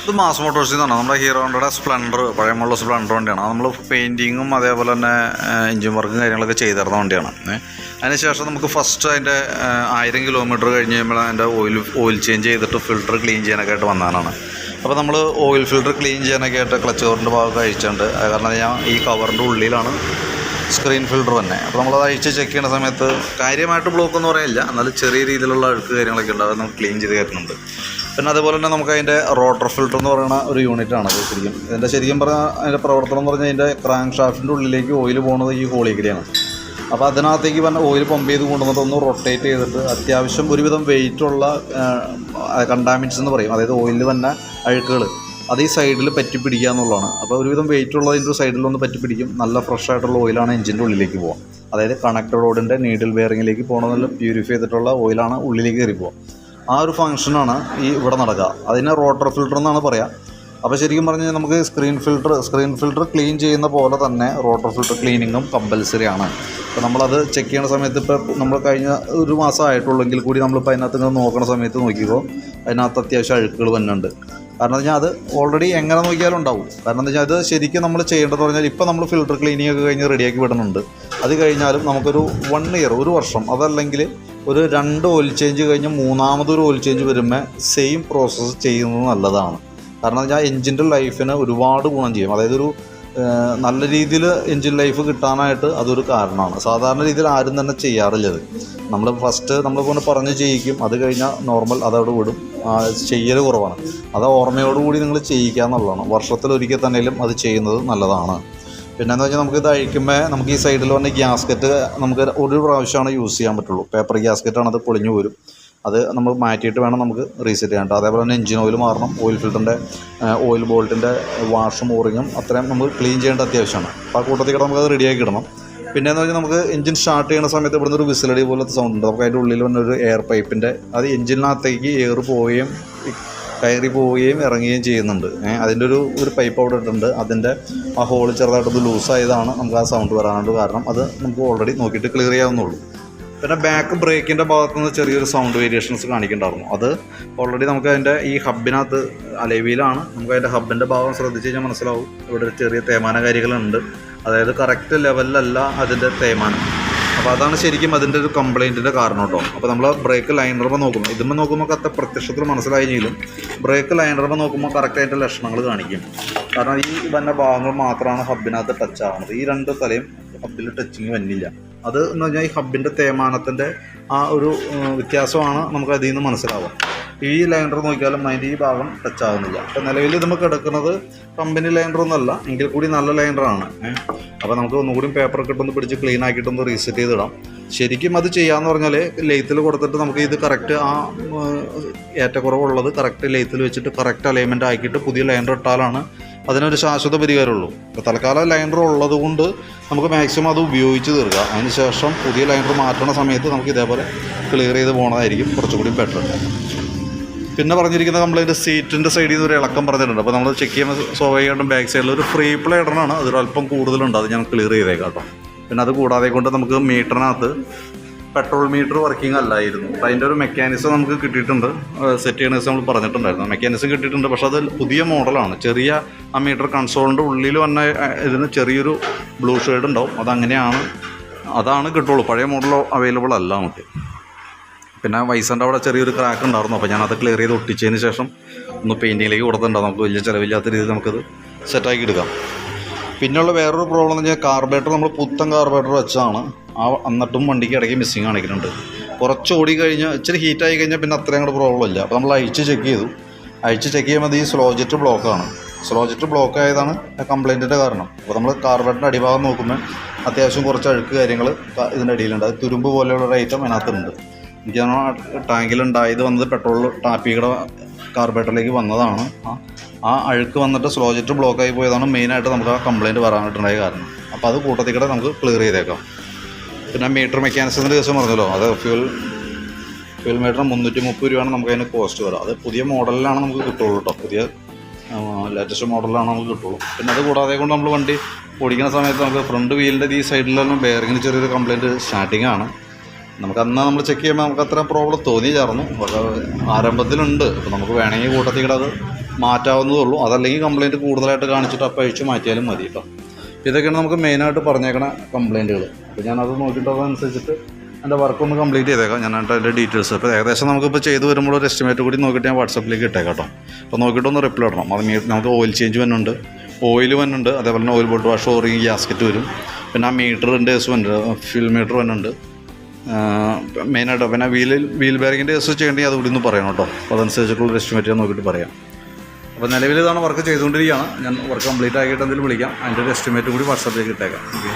ഇത് മാസ് മോട്ടോഴ്സിൽ നിന്നാണ് നമ്മുടെ ഹീറോ ഹോണ്ടയുടെ സ്പ്ലെൻഡർ, പഴയമുള്ള സ്പ്ലെൻഡർ വണ്ടിയാണ്. അത് നമ്മൾ പെയിൻറ്റിങ്ങും അതേപോലെ തന്നെ എൻജിൻ വർക്കും കാര്യങ്ങളൊക്കെ ചെയ്തിരുന്ന വണ്ടിയാണ്. അതിനുശേഷം നമുക്ക് ഫസ്റ്റ് അതിൻ്റെ 1000 കിലോമീറ്റർ കഴിഞ്ഞ് കഴിയുമ്പോൾ അതിൻ്റെ ഓയിൽ ചേഞ്ച് ചെയ്തിട്ട് ഫിൽറ്റർ ക്ലീൻ ചെയ്യാനൊക്കെ ആയിട്ട് വന്നതാണ്. അപ്പോൾ നമ്മൾ ഓയിൽ ഫിൽറ്റർ ക്ലീൻ ചെയ്യാനൊക്കെ ആയിട്ട് ക്ലച്ച് കവറിൻ്റെ ഭാഗമൊക്കെ അഴിച്ചിട്ടുണ്ട്. കാരണം ഞാൻ ഈ കവറിൻ്റെ ഉള്ളിലാണ് സ്ക്രീൻ ഫിൽറ്റർ തന്നെ. അപ്പോൾ നമ്മളത് അഴിച്ച് ചെക്ക് ചെയ്യുന്ന സമയത്ത് കാര്യമായിട്ട് ബ്ലോക്ക് എന്ന് പറയില്ല, എന്നാലും ചെറിയ രീതിയിലുള്ള അഴുക്ക് കാര്യങ്ങളൊക്കെ ഉണ്ട്. അത് നമുക്ക് ക്ലീൻ ചെയ്ത് കയറ്റുന്നുണ്ട്. പിന്നെ അതുപോലെ തന്നെ നമുക്ക് അതിൻ്റെ റോട്ടർ ഫിൽറ്റർ എന്ന് പറയുന്ന ഒരു യൂണിറ്റാണ് അത്. ശരിക്കും പറഞ്ഞാൽ അതിൻ്റെ പ്രവർത്തനം എന്ന് പറഞ്ഞാൽ അതിൻ്റെ ക്രാങ്ക് ഷാഫ്റ്റിൻ്റെ ഉള്ളിലേക്ക് ഓയിൽ പോകുന്നത് ഈ ഹോളിക്കൂടിയാണ്. അപ്പോൾ അതിനകത്തേക്ക് പറഞ്ഞാൽ ഓയിൽ പമ്പ് ചെയ്ത് കൊണ്ടുവന്നിട്ട് ഒന്ന് റൊട്ടേറ്റ് ചെയ്തിട്ട് അത്യാവശ്യം ഒരുവിധം വെയിറ്റുള്ള കണ്ടാമിൻസ് എന്ന് പറയും, അതായത് ഓയിലിൽ തന്നെ അഴുക്കുകൾ അത് ഈ സൈഡിൽ പറ്റി പിടിക്കുക എന്നുള്ളതാണ്. അപ്പോൾ ഒരുവിധം വെയിറ്റ് ഉള്ളതിൻ്റെ സൈഡിലൊന്ന് പറ്റി പിടിക്കും. നല്ല ഫ്രഷ് ആയിട്ടുള്ള ഓയിലാണ് എഞ്ചിൻ്റെ ഉള്ളിലേക്ക് പോകാം. അതായത് കണക്ടർ റോഡിൻ്റെ നീഡിൽ ബെയറിങ്ങിലേക്ക് പോകണമെന്നുള്ള പ്യൂരിഫൈ ചെയ്തിട്ടുള്ള ഓയിലാണ് ഉള്ളിലേക്ക് കയറി പോകാം. ആ ഒരു ഫംഗ്ഷനാണ് ഈ ഇവിടെ നടക്കുക. അതിനെ റോട്ടർ ഫിൽറ്റർ എന്നാണ് പറയുക. അപ്പോൾ ശരിക്കും പറഞ്ഞാൽ നമുക്ക് സ്ക്രീൻ ഫിൽറ്റർ ക്ലീൻ ചെയ്യുന്ന പോലെ തന്നെ റോട്ടർ ഫിൽറ്റർ ക്ലീനിങ്ങും കമ്പൽസറി ആണ്. അപ്പോൾ നമ്മളത് ചെക്ക് ചെയ്യുന്ന സമയത്ത് ഇപ്പോൾ നമ്മൾ കഴിഞ്ഞ ഒരു മാസം ആയിട്ടുള്ളെങ്കിൽ കൂടി നമ്മളിപ്പോൾ അതിനകത്ത് നോക്കുന്ന സമയത്ത് നോക്കിക്കോ, അതിനകത്ത് അത്യാവശ്യം അഴുക്കുകൾ വന്നുണ്ട്. കാരണം എന്താ വെച്ചാൽ അത് ഓൾറെഡി എങ്ങനെ നോക്കിയാലും ഉണ്ടാവും. കാരണം എന്താ വെച്ചാൽ അത് ശരിക്കും നമ്മൾ ചെയ്യേണ്ടതെന്ന് പറഞ്ഞാൽ ഇപ്പോൾ നമ്മൾ ഫിൽറ്റർ ക്ലീനിങ് ഒക്കെ കഴിഞ്ഞ് റെഡിയാക്കി വിടുന്നുണ്ട്. അത് കഴിഞ്ഞാലും നമുക്കൊരു 1 ഇയർ, ഒരു വർഷം, അതല്ലെങ്കിൽ ഒരു 2 ഓയിൽ ചേഞ്ച് കഴിഞ്ഞ് മൂന്നാമതൊരു ഓയിൽ ചേഞ്ച് വരുമ്പോൾ സെയിം പ്രോസസ്സ് ചെയ്യുന്നത് നല്ലതാണ്. കാരണം വെച്ചാൽ എൻജിൻ്റെ ലൈഫിന് ഒരുപാട് ഗുണം ചെയ്യും. അതായത് ഒരു നല്ല രീതിയിൽ എൻജിൻ ലൈഫ് കിട്ടാനായിട്ട് അതൊരു കാരണമാണ്. സാധാരണ രീതിയിൽ ആരും തന്നെ ചെയ്യാറില്ലത്. നമ്മൾ ഫസ്റ്റ് നമ്മളിപ്പോൾ പറഞ്ഞ് ചെയ്യിക്കും, അത് കഴിഞ്ഞാൽ നോർമൽ അതവിടെ വിടും, ചെയ്യൽ കുറവാണ്. അത് ഓർമ്മയോടുകൂടി നിങ്ങൾ ചെയ്യിക്കുക എന്നുള്ളതാണ്. വർഷത്തിലൊരിക്കൽ തന്നെയും അത് ചെയ്യുന്നത് നല്ലതാണ്. പിന്നെയെന്ന് വെച്ചാൽ നമുക്കിത് അഴിക്കുമ്പോൾ നമുക്ക് ഈ സൈഡിൽ വന്ന ഗ്യാസ്കറ്റ് നമുക്ക് ഒരു പ്രാവശ്യമാണ് യൂസ് ചെയ്യാൻ പറ്റുള്ളൂ. പേപ്പർ ഗ്യാസ്കറ്റാണ്, അത് പൊളിഞ്ഞു പോരും. അത് നമ്മൾ മാറ്റിയിട്ട് വേണം നമുക്ക് റീസെറ്റ് ചെയ്യാൻ. അതേപോലെ തന്നെ എഞ്ചിൻ ഓയിൽ മാറണം, ഓയിൽ ഫിൽറ്ററിൻ്റെ ഓയിൽ ബോൾട്ടിൻ്റെ വാഷും ഓറിങ്ങും അത്രയും നമ്മൾ ക്ലീൻ ചെയ്യേണ്ട അത്യാവശ്യമാണ്. അപ്പോൾ ആ കൂട്ടത്തിൽ കൂടെ നമുക്കത് റെഡിയാക്കി ഇടണം. പിന്നെയെന്ന് വെച്ചാൽ നമുക്ക് എഞ്ചിൻ സ്റ്റാർട്ട് ചെയ്യുന്ന സമയത്ത് ഇവിടുന്ന് ഒരു വിസിലടി പോലത്തെ സൗണ്ട് ഉണ്ട്. നമുക്ക് അതിൻ്റെ ഉള്ളിൽ വന്ന ഒരു എയർ പൈപ്പിൻ്റെ അത് എഞ്ചിനകത്തേക്ക് എയർ പോവുകയും കയറി പോവുകയും ഇറങ്ങുകയും ചെയ്യുന്നുണ്ട്. അതിൻ്റെ ഒരു പൈപ്പ് അവിടെ ഇട്ടുണ്ട്. അതിൻ്റെ ആ ഹോള് ചെറുതായിട്ടൊന്ന് ലൂസായതാണ് നമുക്ക് ആ സൗണ്ട് വരാനായിട്ട് കാരണം. അത് നമുക്ക് ഓൾറെഡി നോക്കിയിട്ട് ക്ലിയർ ചെയ്യാവുന്നുള്ളൂ. പിന്നെ ബാക്ക് ബ്രേക്കിൻ്റെ ഭാഗത്തു നിന്ന് ചെറിയൊരു സൗണ്ട് വേരിയേഷൻസ് കാണിക്കുന്നുണ്ടായിരുന്നു. അത് ഓൾറെഡി നമുക്ക് അതിൻ്റെ ഈ ഹബിനകത്ത് അലവിയിലാണ്. നമുക്ക് അതിൻ്റെ ഹബിൻ്റെ ഭാഗം ശ്രദ്ധിച്ച് കഴിഞ്ഞാൽ മനസ്സിലാവും ഇവിടെ ഒരു ചെറിയ തേയ്മാന കാര്യങ്ങളുണ്ട്. അതായത് കറക്റ്റ് ലെവലിലല്ല അതിൻ്റെ തേയ്മാനം. അപ്പോൾ അതാണ് ശരിക്കും അതിൻ്റെ ഒരു കംപ്ലയിൻറ്റിൻ്റെ കാരണം കേട്ടോ. അപ്പോൾ നമ്മൾ ബ്രേക്ക് ലൈനറുമ്പോൾ നോക്കുമ്പോൾ ഇതുമ്പോൾ നോക്കുമ്പോൾ അത്ര പ്രത്യക്ഷത്തിൽ മനസ്സിലായെങ്കിലും ബ്രേക്ക് ലൈനറുമ്പോൾ നോക്കുമ്പോൾ കറക്റ്റ് അതിൻ്റെ ലക്ഷണങ്ങൾ കാണിക്കും. കാരണം ഈ വന്ന ഭാഗങ്ങൾ മാത്രമാണ് ഹബിനകത്ത് ടച്ച് ആവുന്നത്. ഈ 2 തലയും ഹബിൽ ടച്ചിങ് വന്നില്ല. അത് എന്ന് പറഞ്ഞാൽ ഈ ഹബിൻ്റെ തേയ്മാനത്തിൻ്റെ ആ ഒരു വ്യത്യാസമാണ് നമുക്ക് അതിൽ നിന്ന് മനസ്സിലാവുക. ഈ ലൈനർ നോക്കിയാലും അതിൻ്റെ ഈ ഭാഗം ടച്ച് ആകുന്നില്ല. അപ്പോൾ നിലവിൽ ഇത് നമുക്ക് എടുക്കുന്നത് കമ്പനി ലൈനറൊന്നുമല്ല, എങ്കിൽ കൂടി നല്ല ലൈനറാണ്. അപ്പോൾ നമുക്ക് ഒന്നുകൂടി പേപ്പറൊക്കെ ഇട്ടൊന്ന് പിടിച്ച് ക്ലീൻ ആക്കിയിട്ടൊന്ന് റീസെറ്റ് ചെയ്തിടാം. ശരിക്കും അത് ചെയ്യാമെന്ന് പറഞ്ഞാൽ ലെയ്ത്തിൽ കൊടുത്തിട്ട് നമുക്ക് ഇത് കറക്റ്റ് ആ ഏറ്റക്കുറവുള്ളത് കറക്റ്റ് ലെയ്ത്തിൽ വെച്ചിട്ട് കറക്റ്റ് അലൈൻമെൻറ്റ് ആക്കിയിട്ട് പുതിയ ലൈനർ ഇട്ടാലാണ് അതിനൊരു ശാശ്വത പരിഹാരമുള്ളൂ. ഇപ്പോൾ തൽക്കാലം ലൈനർ ഉള്ളത് കൊണ്ട് നമുക്ക് മാക്സിമം അത് ഉപയോഗിച്ച് തീർക്കുക. അതിന് ശേഷം പുതിയ ലൈനർ മാറ്റുന്ന സമയത്ത് നമുക്ക് ഇതേപോലെ ക്ലിയർ ചെയ്ത് പോകുന്നതായിരിക്കും കുറച്ചുകൂടി ബെറ്റർ. പിന്നെ പറഞ്ഞിരിക്കുന്ന കംപ്ലയിൻറ്റ് സീറ്റിൻ്റെ സൈഡിൽ നിന്ന് ഒരു ഇളക്കം പറഞ്ഞിട്ടുണ്ട്. അപ്പോൾ നമ്മൾ ചെക്ക് ചെയ്യുമ്പോൾ സ്വാഭാവികമായിട്ടും ബാക്ക് സൈഡിൽ ഒരു ഫ്രീ പ്ലേ ഇടണമാണ്, അതൊരു അല്പം കൂടുതലുണ്ട്. അത് ഞാൻ ക്ലിയർ ചെയ്തേക്കാം കേട്ടോ. പിന്നെ അത് കൂടാതെ കൊണ്ട് നമുക്ക് മീറ്ററിനകത്ത് പെട്രോൾ മീറ്റർ വർക്കിംഗ് അല്ലായിരുന്നു. അപ്പോൾ അതിൻ്റെ ഒരു മെക്കാനിസം നമുക്ക് കിട്ടിയിട്ടുണ്ട്. സെറ്റ് ചെയ്യുന്ന ദിവസം നമ്മൾ പറഞ്ഞിട്ടുണ്ടായിരുന്നു, മെക്കാനിസം കിട്ടിയിട്ടുണ്ട്. പക്ഷേ അത് പുതിയ മോഡലാണ്. ചെറിയ ആ മീറ്റർ കൺസോളിൻ്റെ ഉള്ളിൽ വന്ന ഇതിന് ചെറിയൊരു ബ്ലൂ ഷെയ്ഡ് ഉണ്ടാവും. അതാണ് കിട്ടുള്ളൂ. പഴയ മോഡൽ അവൈലബിൾ അല്ല നമുക്ക്. പിന്നെ വൈസൻ്റെ അവിടെ ചെറിയൊരു ക്രാക്ക് ഉണ്ടായിരുന്നു. അപ്പോൾ ഞാനത് ക്ലിയർ ചെയ്ത് ഒട്ടിച്ചതിന് ശേഷം ഒന്ന് പെയിൻറ്റിങ്ങിലേക്ക് കൊടുത്തിട്ടുണ്ടാകും. നമുക്ക് വലിയ ചിലവില്ലാത്ത രീതിയിൽ നമുക്കത് സെറ്റാക്കി എടുക്കാം. പിന്നെയുള്ള വേറൊരു പ്രോബ്ലം എന്ന് വെച്ചാൽ കാർബറേറ്റർ നമ്മൾ പുത്തൻ കാർബറേറ്റർ വെച്ചാണ് എന്നിട്ടും വണ്ടിക്ക് ഇടയ്ക്ക് മിസ്സിങ് കാണിക്കുന്നുണ്ട്. കുറച്ച് ഓടി കഴിഞ്ഞ് ഇച്ചിരി ഹീറ്റായി കഴിഞ്ഞാൽ പിന്നെ അത്രയും കൂടെ പ്രോബ്ലം ഇല്ല. അപ്പോൾ നമ്മൾ അഴിച്ച് ചെക്ക് ചെയ്യുമ്പോൾ ഈ സ്ലോ ജെറ്റ് ബ്ലോക്കാണ്. സ്ലോ ജെറ്റ് ബ്ലോക്ക് ആയതാണ് കംപ്ലയിൻറ്റിൻ്റെ കാരണം. അപ്പോൾ നമ്മൾ കാർബറേറ്ററിൻ്റെ അടിഭാഗം നോക്കുമ്പോൾ അത്യാവശ്യം കുറച്ച് അഴുക്ക് കാര്യങ്ങൾ ഇതിൻ്റെ അടിയിലുണ്ട്. അത് തുരുമ്പ് പോലെയുള്ള ഒരു ഐറ്റം അതിനകത്തുണ്ട്. എനിക്കാണ് ടാങ്കിലുണ്ടായത് വന്നത് പെട്രോൾ ടാപ്പിയുടെ കാർബറേറ്ററിലേക്ക് വന്നതാണ്. ആ അഴുക്ക് വന്നിട്ട് സ്ലോ ജെറ്റ് ബ്ലോക്കായി പോയതാണ് മെയിനായിട്ട് നമുക്ക് ആ കംപ്ലയിൻറ്റ് വരാനായിട്ടുണ്ടായ കാരണം. അപ്പോൾ അത് കൂട്ടത്തിൽ കൂടെ നമുക്ക് ക്ലിയർ ചെയ്തേക്കാം. പിന്നെ മീറ്റർ മെക്കാനിസത്തിൻ്റെ ദിവസം പറഞ്ഞല്ലോ, അത് ഫ്യൂൽ മീറ്ററിന് 330 രൂപയാണ് നമുക്ക് അതിന് കോസ്റ്റ് വരാം. അത് പുതിയ മോഡലിലാണ് നമുക്ക് കിട്ടുള്ളൂ കേട്ടോ. പുതിയ ലേറ്റസ്റ്റ് മോഡലാണ് നമുക്ക് കിട്ടുള്ളൂ. പിന്നെ അത് കൂടാതെ കൊണ്ട് നമ്മൾ വണ്ടി ഓടിക്കുന്ന സമയത്ത് നമുക്ക് ഫ്രണ്ട് വീലിൻ്റെ ഈ സൈഡിലെല്ലാം ബെയറിങ്ങിന് ചെറിയൊരു കംപ്ലയിൻറ്റ് സ്റ്റാർട്ടിംഗ് ആണ്. നമുക്കന്ന് നമ്മൾ ചെക്ക് ചെയ്യുമ്പോൾ നമുക്ക് അത്ര പ്രോബ്ലം തോന്നിയായിരുന്നു. ആരംഭത്തിലുണ്ട്. അപ്പോൾ നമുക്ക് വേണമെങ്കിൽ കൂട്ടത്തിൽ കൂടെ അത് മാറ്റാവുന്നതേ ഉള്ളൂ. അതല്ലെങ്കിൽ കംപ്ലയിൻറ്റ് കൂടുതലായിട്ട് കാണിച്ചിട്ട് അപ്പോൾ അഴിച്ച് മാറ്റിയാലും മതി കേട്ടോ. ഇതൊക്കെയാണ് നമുക്ക് മെയിനായിട്ട് പറഞ്ഞേക്കണ കംപ്ലയിൻറ്റുകൾ. അപ്പോൾ ഞാനത് നോക്കിയിട്ട് അതനുസരിച്ചിട്ട് എൻ്റെ വർക്കൊന്ന് കംപ്ലീറ്റ് ചെയ്തേക്കാം. ഞാനായിട്ട് അതിൻ്റെ ഡീറ്റെയിൽസ് ഇപ്പോൾ ഏകദേശം നമുക്കിപ്പോൾ ചെയ്ത് വരുമ്പോൾ ഒരു എസ്റ്റിമേറ്റ് കൂടി നോക്കിയിട്ട് ഞാൻ വാട്സപ്പിലേക്ക് ഇട്ടേക്കാം കേട്ടോ. അപ്പോൾ നോക്കിയിട്ടൊന്ന് റിപ്ലൈ ഇടണം. അത് നമുക്ക് ഓയിൽ ചേഞ്ച് വരുന്നുണ്ട്, ഓയിൽ വരുന്നുണ്ട്, അതേപോലെ തന്നെ oil boat wash, O-ring, gasket വരും. പിന്നെ ആ മീറ്ററിൻ്റെ കേസ് വരുന്നുണ്ട്, ഫ്യൂൽ മീറ്റർ വരുന്നുണ്ട് മെയിനായിട്ട്. പിന്നെ വീൽ ബാരിങ്ങിൻ്റെ കേസ് ചെയ്യേണ്ടെങ്കിൽ അത് കൂടി ഒന്ന് പറയണം കേട്ടോ. അപ്പോൾ അതനുസരിച്ചിട്ടുള്ള എസ്റ്റിമേറ്റ് ഞാൻ നോക്കിയിട്ട് പറയാം. അപ്പോൾ നിലവിൽ ഇതാണ് വർക്ക് ചെയ്തുകൊണ്ടിരിക്കുകയാണ്. ഞാൻ വർക്ക് കംപ്ലീറ്റ് ആക്കിയിട്ട് എന്തെങ്കിലും വിളിക്കാം. അതിൻ്റെ ഒരു എസ്റ്റിമേറ്റ് കൂടി വാട്സപ്പിലേക്ക് ഇട്ടേക്കാം. ഓക്കെ.